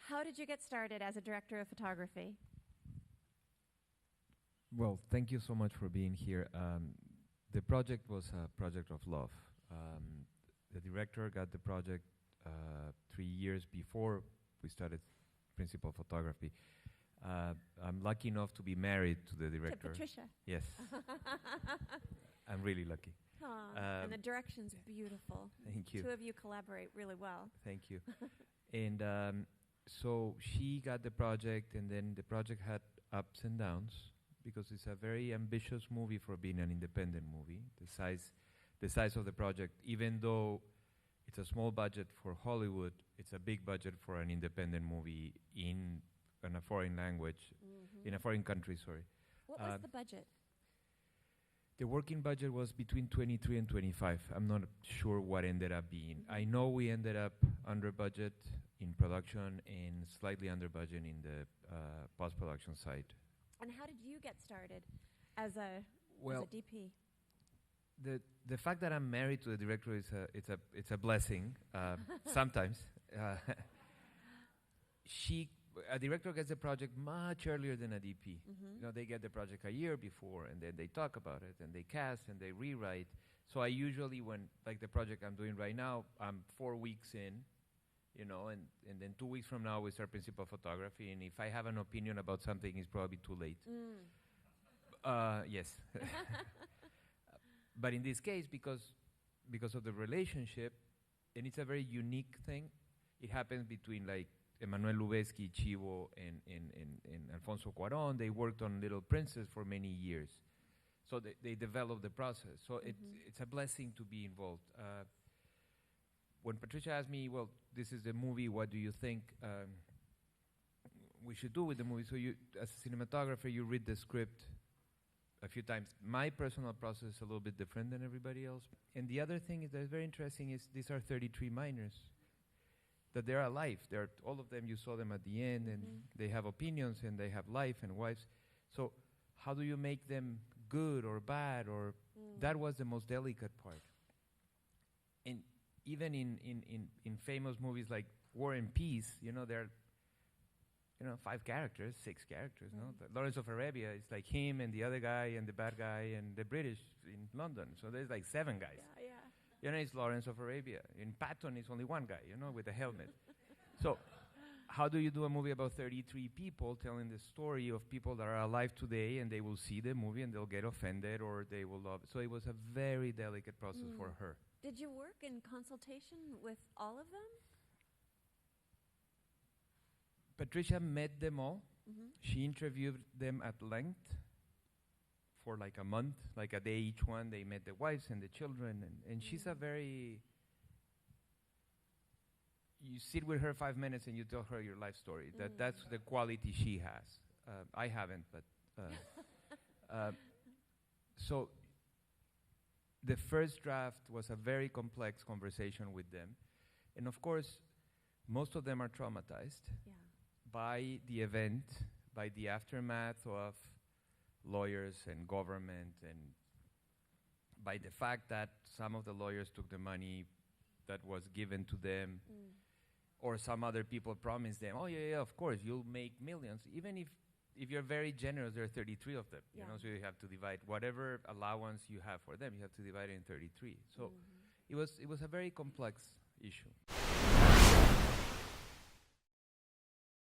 how did you get started as a director of photography? Well, thank you so much for being here. The project was a project of love. The director got the project 3 years before we started principal photography. I'm lucky enough to be married to the director. To Patricia. Yes. I'm really lucky. And the direction's beautiful. Thank you. Two of you collaborate really well. Thank you. And so she got the project, and then the project had ups and downs because it's a very ambitious movie for being an independent movie. The size of the project, even though it's a small budget for Hollywood, it's a big budget for an independent movie in a foreign language, in a foreign country, sorry. What was the budget? The working budget was between 23 and 25. I'm not sure what ended up being. I know we ended up under budget in production and slightly under budget in the post-production side. And how did you get started as a DP? The fact that I'm married to the director it's a blessing. Sometimes a director gets the project much earlier than a DP. You know, they get the project a year before, and then they talk about it, and they cast, and they rewrite. So I usually, like the project I'm doing right now, I'm 4 weeks in, you know, and then 2 weeks from now we start principal photography, and if I have an opinion about something, it's probably too late. Yes. But in this case, because of the relationship, and it's a very unique thing, it happens between like Emmanuel Lubezki, Chivo, and Alfonso Cuarón. They worked on Little Princess for many years. So they developed the process. So it's a blessing to be involved. When Patricia asked me, well, this is the movie, what do you think we should do with the movie? So you, as a cinematographer, you read the script a few times. My personal process is a little bit different than everybody else. And the other thing that's very interesting is these are 33 minors, that they're alive. They're all of them, you saw them at the end, and they have opinions, and they have life and wives. So how do you make them good or bad? Or that was the most delicate part. And even in famous movies like War and Peace, you know, there are 5 characters, 6 characters. No, Lawrence of Arabia is like him and the other guy and the bad guy and the British in London. So there's like 7 guys. Yeah. You know, it's Lawrence of Arabia. In Patton, it's only 1 guy, you know, with a helmet. So how do you do a movie about 33 people telling the story of people that are alive today, and they will see the movie and they'll get offended or they will love it? So it was a very delicate process for her. Did you work in consultation with all of them? Patricia met them all. She interviewed them at length for like a month, like a day each one. They met the wives and the children, and she's a very... You sit with her 5 minutes and you tell her your life story. That's the quality she has. I haven't, but... So the first draft was a very complex conversation with them. And of course, most of them are traumatized by the event, by the aftermath of lawyers and government, and by the fact that some of the lawyers took the money that was given to them, or some other people promised them, oh yeah, of course, you'll make millions. Even if you're very generous, there are 33 of them, you know, so you have to divide whatever allowance you have for them, you have to divide it in 33. So it was a very complex issue.